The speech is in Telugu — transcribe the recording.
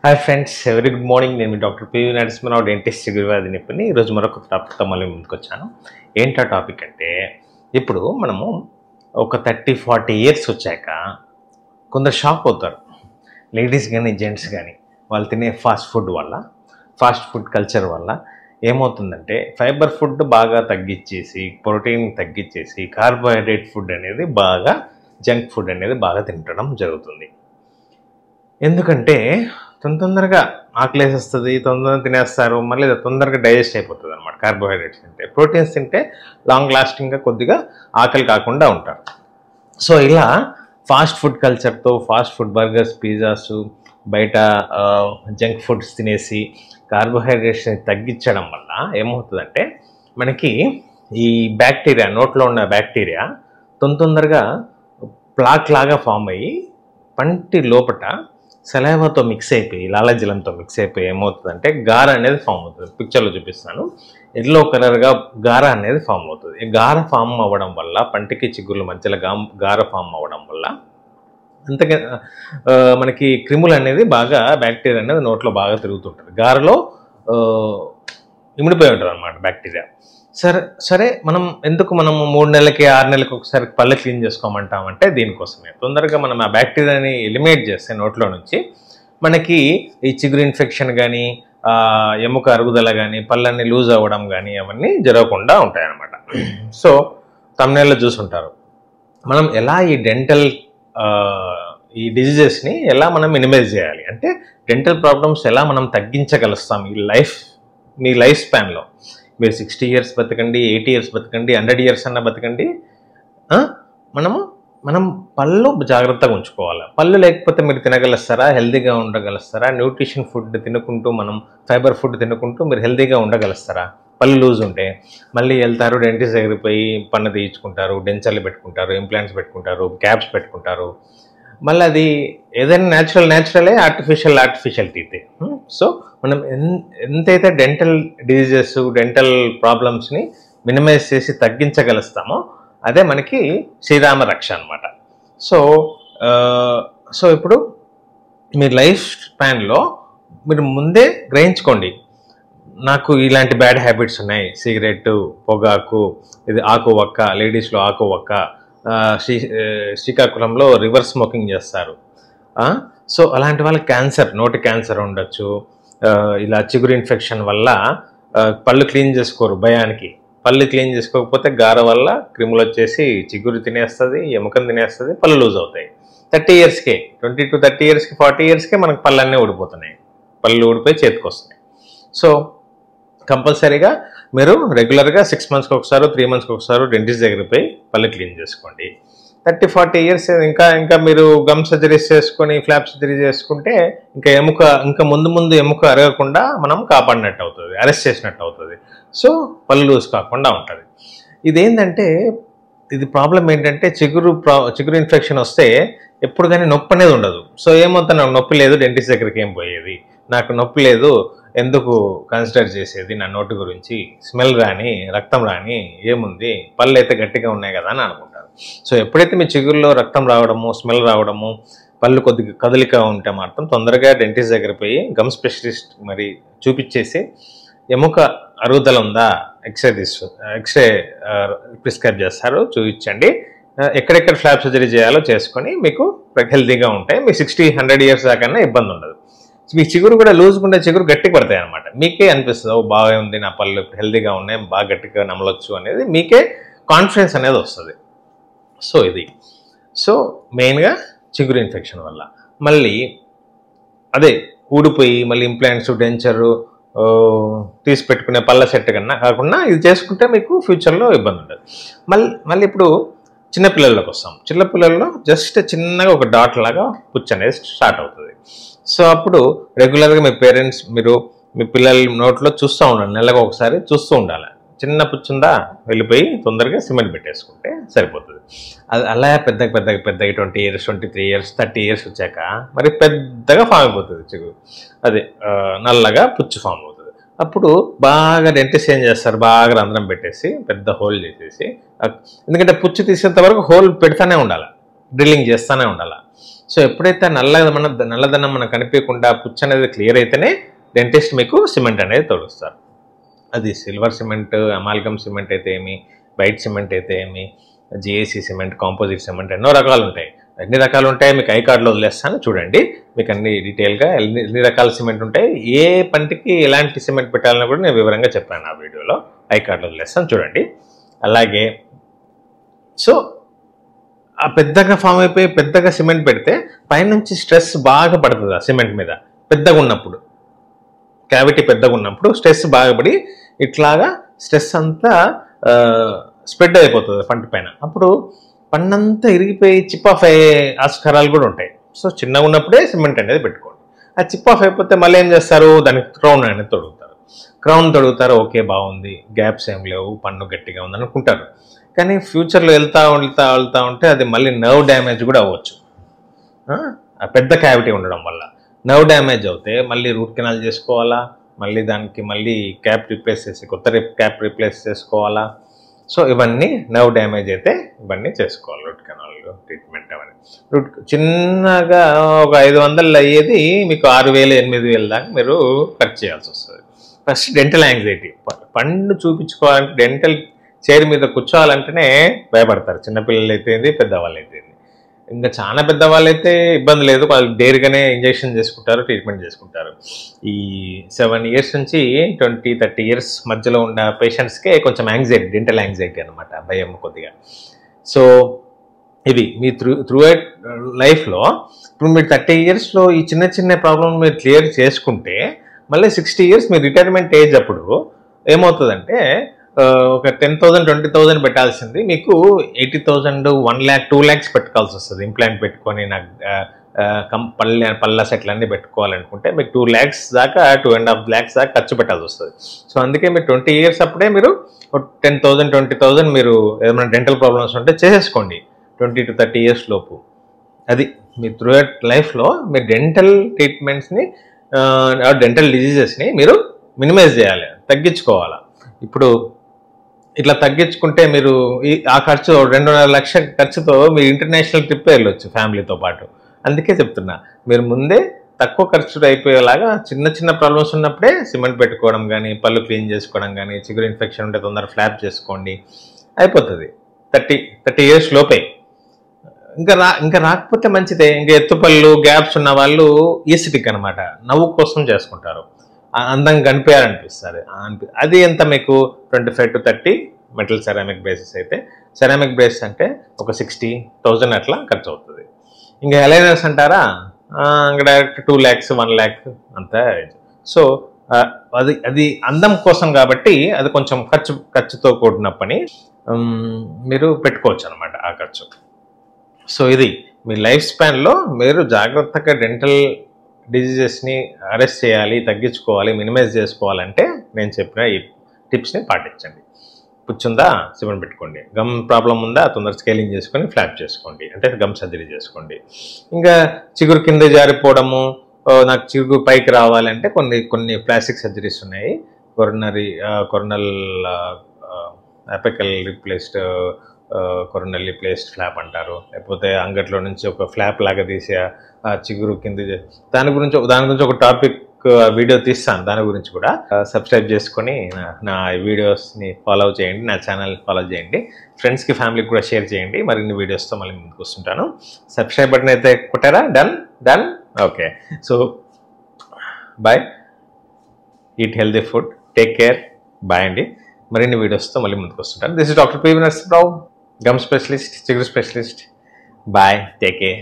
Hi friends, very good morning. నేను మీ డాక్టర్ పివి నరసింహరావు, డెంటిస్ట్ చిగురువ్యాధి నిపుణుని. ఈరోజు మరొక టాపిక్తో మళ్ళీ ముందుకు వచ్చాను. ఏంటా టాపిక్ అంటే, ఇప్పుడు మనము ఒక 30-40 ఇయర్స్ వచ్చాక కొందరు షాక్ అవుతారు. లేడీస్ కానీ జెంట్స్ కానీ వాళ్ళు తినే ఫాస్ట్ ఫుడ్ కల్చర్ వల్ల ఏమవుతుందంటే, ఫైబర్ ఫుడ్ బాగా తగ్గించేసి, ప్రోటీన్ తగ్గించేసి, కార్బోహైడ్రేట్ ఫుడ్ అనేది బాగా, జంక్ ఫుడ్ అనేది బాగా తినడం జరుగుతుంది. ఎందుకంటే తొందరగా ఆకలేసేస్తుంది, తొందరగా తినేస్తారు, మళ్ళీ తొందరగా డైజెస్ట్ అయిపోతుంది అనమాట. కార్బోహైడ్రేట్స్ తింటే, ప్రోటీన్స్ తింటే లాంగ్ లాస్టింగ్గా కొద్దిగా ఆకలి కాకుండా ఉంటారు. సో ఇలా ఫాస్ట్ ఫుడ్ కల్చర్తో ఫాస్ట్ ఫుడ్ బర్గర్స్, పిజ్జాస్, బయట జంక్ ఫుడ్స్ తినేసి కార్బోహైడ్రేట్స్ని తగ్గించడం వల్ల ఏమవుతుందంటే, మనకి ఈ బ్యాక్టీరియా, నోట్లో ఉన్న బ్యాక్టీరియా తొందరగా ప్లాక్ లాగా ఫామ్ అయ్యి పంటి లోపట సలైవాతో మిక్స్ అయిపోయి, లాలాజలంతో మిక్స్ అయిపోయి ఏమవుతుందంటే గార అనేది ఫామ్ అవుతుంది. పిక్చర్లో చూపిస్తాను. ఎల్లో కలర్గా గార అనేది ఫామ్ అవుతుంది. ఈ గార ఫామ్ అవ్వడం వల్ల, పంటికి చిగుర్ల మధ్యలో గార ఫామ్ అవ్వడం వల్ల అంతగా మనకి క్రిములు అనేది బాగా, బ్యాక్టీరియా అనేది నోట్లో బాగా తిరుగుతుంటుంది. గారలో ఇమిడిపోయి ఉంటుంది అనమాట బ్యాక్టీరియా. సరే మనము 3 నెలలకి 6 నెలలకి ఒకసారి పళ్ళు క్లీన్ చేసుకోమంటామంటే దీనికోసమే. తొందరగా మనం ఆ బ్యాక్టీరియాని ఎలిమినేట్ చేస్తే నోట్లో నుంచి మనకి ఈ చిగురు ఇన్ఫెక్షన్ కానీ, ఎముక అరుగుదల కానీ, పళ్ళన్నీ లూజ్ అవ్వడం కానీ అవన్నీ జరగకుండా ఉంటాయన్నమాట. సో తమ్నైల్లో చూసుంటారు, మనం ఎలా ఈ డిజీజెస్ని ఎలా మనం మినిమైజ్ చేయాలి అంటే, డెంటల్ ప్రాబ్లమ్స్ ఎలా మనం తగ్గించగలుస్తాం మీ లైఫ్ స్పాన్లో. మీరు 60 ఇయర్స్ బతకండి, 80 ఇయర్స్ బతకండి, 100 ఇయర్స్ అన్న బతకండి, మనం పళ్ళు జాగ్రత్తగా ఉంచుకోవాలి. పళ్ళు లేకపోతే మీరు తినగలుస్తారా? హెల్తీగా ఉండగలుస్తారా? న్యూట్రిషన్ ఫుడ్ తినుకుంటూ, మనం ఫైబర్ ఫుడ్ తినుకుంటూ మీరు హెల్తీగా ఉండగలుస్తారా? పళ్ళు లూజ్ ఉంటే మళ్ళీ వెళ్తారు, డెంటిస్ట్ దగ్గరికి పోయి పన్ను తీయించుకుంటారు, డెంచర్లు పెట్టుకుంటారు, ఇంప్లాంట్స్ పెట్టుకుంటారు, క్యాప్స్ పెట్టుకుంటారు. మళ్ళీ అది ఏదైనా న్యాచురలే, ఆర్టిఫిషియల్ టీతే. సో మనం ఎంతైతే డెంటల్ డిజీజెస్, డెంటల్ ప్రాబ్లమ్స్ని మినిమైజ్ చేసి తగ్గించగలుస్తామో అదే మనకి శ్రీరామ రక్ష అనమాట. సో ఇప్పుడు మీ లైఫ్ స్పాన్లో మీరు ముందే గ్రహించుకోండి, నాకు ఇలాంటి బ్యాడ్ హ్యాబిట్స్ ఉన్నాయి. సిగరెట్, పొగాకు, ఇది ఆకు వక్క, లేడీస్లో ఆకు వక్క, శ్రీకాకుళంలో రివర్స్ స్మోకింగ్ చేస్తారు. సో అలాంటి వాళ్ళకి నోటి క్యాన్సర్ ఉండొచ్చు. ఇలా చిగురు ఇన్ఫెక్షన్ వల్ల పళ్ళు క్లీన్ చేసుకోరు భయానికి. పళ్ళు క్లీన్ చేసుకోకపోతే గార వల్ల క్రిములు వచ్చేసి చిగురు తినేస్తుంది, ఎముకను తినేస్తుంది, పళ్ళు లూజ్ అవుతాయి. 30 ఇయర్స్కే, 20 to 30 ఇయర్స్కి, 40 ఇయర్స్కే మనకు పళ్ళన్నీ ఊడిపోతున్నాయి, పళ్ళు ఊడిపోయి చేతికి వస్తున్నాయి. సో కంపల్సరీగా మీరు రెగ్యులర్గా 6 మంత్స్కి ఒకసారి, 3 మంత్స్కి ఒకసారి డెంటిస్ట్ దగ్గరికి పోయి పళ్ళు క్లీన్ చేసుకోండి. 30-40 ఇయర్స్ ఇంకా మీరు గమ్ సర్జరీస్ చేసుకొని, ఫ్లాప్ సర్జరీ చేసుకుంటే ఇంకా ముందు ఎముక అరగకుండా మనం కాపాడినట్టు అవుతుంది, అరెస్ట్ చేసినట్టు అవుతుంది. సో పళ్ళు లూజ్ కాకుండా ఉంటుంది. ఇది ప్రాబ్లం ఏంటంటే, చిగురు ఇన్ఫెక్షన్ వస్తే ఎప్పుడు కానీ నొప్పి అనేది ఉండదు. సో ఏమవుతుంది, నాకు నొప్పి లేదు, డెంటిస్ట్ దగ్గరికి ఏం పోయేది, నాకు నొప్పి లేదు, ఎందుకు కన్సిడర్ చేసేది నా నోటి గురించి, స్మెల్ రాని, రక్తం రాని, ఏముంది, పళ్ళు అయితే గట్టిగా ఉన్నాయి కదా అని అనుకుంటారు. సో ఎప్పుడైతే మీ చిగురులో రక్తం రావడము, స్మెల్ రావడము, పళ్ళు కొద్దిగా కదలిక ఉంటే మాత్రం తొందరగా డెంటిస్ట్ దగ్గర పోయి గమ్ స్పెషలిస్ట్ మరి చూపించేసి, ఎముక అరుగుదల ఉందా, ఎక్స్రే ప్రిస్క్రైబ్ చేస్తారు, చూపించండి. ఎక్కడెక్కడ ఫ్లాప్ సర్జరీ చేయాలో చేసుకొని మీకు హెల్తీగా ఉంటాయి. మీకు 60-100 ఇయర్స్ దాకా ఇబ్బంది ఉండదు. మీ చిగురు కూడా లూజ్గా చిగురు గట్టిగా పడతాయి అనమాట. మీకే అనిపిస్తుంది, బాగా ఉంది, నా పళ్ళు హెల్తీగా ఉన్నాయి, బాగా గట్టిగా నమలొచ్చు అనేది మీకే కాన్ఫిడెన్స్ అనేది వస్తుంది. సో మెయిన్గా చిగురు ఇన్ఫెక్షన్ వల్ల మళ్ళీ అదే ఊడిపోయి మళ్ళీ ఇంప్లాంట్స్, డెంచరు తీసి పెట్టుకునే పళ్ళ సెట్ కన్నా కాకుండా ఇది చేసుకుంటే మీకు ఫ్యూచర్లో ఇబ్బంది ఉండదు. మళ్ళీ ఇప్పుడు చిన్నపిల్లల్లోకి వస్తాం. చిన్నపిల్లల్లో జస్ట్ చిన్నగా ఒక డాట్ లాగా పుచ్చు అనేది స్టార్ట్ అవుతుంది. సో అప్పుడు రెగ్యులర్గా మీరు మీ పిల్లల నోట్లో చూస్తూ ఉండాలి, నెలకు ఒకసారి చూస్తూ ఉండాలి. చిన్న పుచ్చుందా, వెళ్ళిపోయి తొందరగా సిమెంట్ పెట్టేసుకుంటే సరిపోతుంది. అది అలా పెద్దగా 20 ఇయర్స్, 23 ఇయర్స్, 30 ఇయర్స్ వచ్చాక మరి పెద్దగా ఫామ్ అయిపోతుంది చిగురు. అది నల్లగా పుచ్చు ఫామ్ అవుతుంది. అప్పుడు బాగా డెంటిస్ట్ ఏం చేస్తారు, బాగా రంధ్రం పెట్టేసి పెద్ద హోల్ చేసేసి, ఎందుకంటే పుచ్చు తీసేంత వరకు హోల్ పెడతానే ఉండాలి, డ్రిల్లింగ్ చేస్తూనే ఉండాలి. సో ఎప్పుడైతే నల్లదనం మనకు కనిపించకుండా పుచ్చు అనేది క్లియర్ అయితేనే డెంటిస్ట్ మీకు సిమెంట్ అనేది తొడుస్తారు. అది సిల్వర్ సిమెంట్, అమాల్గమ్ సిమెంట్ అయితే ఏమి, వైట్ సిమెంట్ అయితే ఏమి, జిఏసి సిమెంట్, కాంపోజిట్ సిమెంట్, ఎన్నో రకాలు ఉంటాయి. ఎన్ని రకాలు ఉంటాయి మీకు ఐ కార్డులో వదిలేస్తాను చూడండి. మీకు అన్ని డీటెయిల్గా ఎన్ని రకాల సిమెంట్ ఉంటాయి, ఏ పంటికి ఎలాంటి సిమెంట్ పెట్టాలని కూడా నేను వివరంగా చెప్పాను ఆ వీడియోలో. ఐ కార్డులో వదిలేస్తాను చూడండి. అలాగే సో ఆ పెద్దగా ఫామ్ అయిపోయి పెద్దగా సిమెంట్ పెడితే పైనుంచి స్ట్రెస్ బాగా పడుతుంది ఆ సిమెంట్ మీద. పెద్దగా ఉన్నప్పుడు, క్యావిటీ పెద్దగా ఉన్నప్పుడు స్ట్రెస్ బాగా పడి ఇట్లాగా స్ట్రెస్ అంతా స్ప్రెడ్ అయిపోతుంది పంట పైన. అప్పుడు పన్నంతా ఇరిగిపోయి చిప్ ఆఫ్ అయ్యే ఆస్కారాలు కూడా ఉంటాయి. సో చిన్నగా ఉన్నప్పుడే సిమెంట్ అనేది పెట్టుకోండి. ఆ చిప్ ఆఫ్ అయిపోతే మళ్ళీ ఏం చేస్తారు, దానికి క్రౌన్ అనేది తొడుగుతారు. క్రౌన్ తొడుగుతారు, ఓకే బాగుంది, గ్యాప్స్ ఏం లేవు, పన్ను గట్టిగా ఉంది అనుకుంటారు. కానీ ఫ్యూచర్లో వెళ్తా ఉంటే అది మళ్ళీ నర్వ్ డ్యామేజ్ కూడా అవ్వచ్చు. పెద్ద క్యావిటీ ఉండడం వల్ల నర్వ్ డ్యామేజ్ అవుతే మళ్ళీ రూట్ కెనాల్ చేసుకోవాలా, మళ్ళీ దానికి మళ్ళీ క్యాప్ రిప్లేస్ చేసి కొత్త క్యాప్ రిప్లేస్ చేసుకోవాలా. సో ఇవన్నీ నర్వ్ డ్యామేజ్ అయితే ఇవన్నీ చేసుకోవాలి, రూట్ కెనాల్ ట్రీట్మెంట్ అవన్నీ. చిన్నగా ఒక 500 అయ్యేది మీకు 6,000 8,000 దాకా మీరు ఖర్చు చేయాల్సి వస్తుంది. ఫస్ట్ డెంటల్ యాంగ్జైటీ, పండు చూపించుకోవాలంటే డెంటల్ చైర్ మీద కూర్చోవాలంటేనే భయపడతారు. చిన్నపిల్లలు అయితే పెద్దవాళ్ళు అయితే. ఇంకా చాలా పెద్దవాళ్ళు అయితే ఇబ్బంది లేదు, వాళ్ళు డేర్గానే ఇంజెక్షన్ చేసుకుంటారు, ట్రీట్మెంట్ చేసుకుంటారు. ఈ 7 years నుంచి 20-30 years మధ్యలో ఉన్న పేషెంట్స్కే కొంచెం యాంగ్జైటీ, డెంటల్ యాంగ్జైటీ అనమాట, భయం కొద్దిగా. సో ఇవి మీ త్రూ లైఫ్లో ఇప్పుడు మీరు 30 yearsలో ఈ చిన్న ప్రాబ్లమ్ మీరు క్లియర్ చేసుకుంటే మళ్ళీ 60 years మీ రిటైర్మెంట్ ఏజ్ అప్పుడు ఏమవుతుందంటే ఒక 10,000 20,000 పెట్టాల్సింది మీకు 80,000 1 lakh 2 lakhs పెట్టుకోవాల్సి వస్తుంది. ఇంప్లాంట్ పెట్టుకొని నాకు పళ్ళ సెట్లు అన్నీ పెట్టుకోవాలనుకుంటే మీకు 2 lakhs దాకా 2.5 lakhs దాకా ఖర్చు పెట్టాల్సి వస్తుంది. సో అందుకే మీరు 20 years అప్పుడే మీరు 10,000 20,000 మీరు ఏమైనా డెంటల్ ప్రాబ్లమ్స్ ఉంటే చేసేసుకోండి 20 to 30 years లోపు. అది మీ త్రూ లైఫ్లో మీ డెంటల్ ట్రీట్మెంట్స్ని, డెంటల్ డిజీజెస్ని మీరు మినిమైజ్ చేయాలి, తగ్గించుకోవాలి. ఇప్పుడు ఇట్లా తగ్గించుకుంటే మీరు ఆ ఖర్చు 2.5 లక్షల ఖర్చుతో మీరు ఇంటర్నేషనల్ ట్రిప్ వెళ్ళొచ్చు ఫ్యామిలీతో పాటు. అందుకే చెప్తున్నా, మీరు ముందే తక్కువ ఖర్చుతో అయిపోయేలాగా చిన్న ప్రాబ్లమ్స్ ఉన్నప్పుడే సిమెంట్ పెట్టుకోవడం కానీ, పళ్ళు క్లీన్ చేసుకోవడం కానీ, చిగురు ఇన్ఫెక్షన్ ఉంటే తొందర ఫ్లాప్ చేసుకోండి, అయిపోతుంది 30 years లోపే. ఇంకా రాకపోతే మంచిదే. ఇంకా ఎత్తుపళ్ళు గ్యాప్స్ ఉన్న వాళ్ళు ఈస్థెటిక్ అనమాట, నవ్వు కోసం చేసుకుంటారు, అందంగా కనిపించాలనిపిస్తుంది. అది ఎంత మీకు 25 to 30 మెటల్ సెరామిక్ బేసెస్ అయితే. సెరామిక్ బేస్ అంటే ఒక 60,000 అట్లా ఖర్చు అవుతుంది. ఇంకా అలైనర్స్ అంటారా, ఇంకా డైరెక్ట్ 2 lakhs 1 lakh అంతా. సో అది అందం కోసం కాబట్టి అది కొంచెం ఖర్చుతో కూడిన పని, మీరు పెట్టుకోవచ్చు అనమాట ఆ ఖర్చు. సో ఇది మీ లైఫ్ స్పాన్లో మీరు జాగ్రత్తగా డెంటల్ డిజీజెస్ని అరెస్ట్ చేయాలి, తగ్గించుకోవాలి, మినిమైజ్ చేసుకోవాలంటే నేను చెప్పిన ఈ టిప్స్ని పాటించండి. పుచ్చుందా సిమెంట్ పెట్టుకోండి, గమ్ ప్రాబ్లం ఉందా తొందర స్కేలింగ్ చేసుకొని ఫ్లాప్ చేసుకోండి, అంటే గమ్ సర్జరీ చేసుకోండి. ఇంకా చిగురు కింద జారిపోవడము, నాకు చిగురు పైకి రావాలంటే కొన్ని ప్లాస్టిక్ సర్జరీస్ ఉన్నాయి. కొరనల్ అపెకల్ రిప్లేస్డ్, కొరనల్ రిప్లేస్డ్ ఫ్లాప్ అంటారు. లేకపోతే అంగట్లో నుంచి ఒక ఫ్లాప్ లాగా తీసే చిగురు కింద, దాని గురించి ఒక టాపిక్ వీడియో తీస్తాను. దాని గురించి కూడా సబ్స్క్రైబ్ చేసుకొని నా వీడియోస్ని ఫాలో చేయండి, నా ఛానల్ ఫాలో చేయండి, ఫ్రెండ్స్కి ఫ్యామిలీకి కూడా షేర్ చేయండి. మరిన్ని వీడియోస్తో మళ్ళీ ముందుకు వస్తుంటాను. సబ్స్క్రైబ్ బటన్ అయితే కొట్టారా? Done. Okay, so bye, eat healthy food, take care, bye అండి. మరిన్ని వీడియోస్తో మళ్ళీ ముందుకు వస్తుంటాను. This is doctor PV Narasimharao, gum specialist, చిగురు స్పెషలిస్ట్. Bye, take care.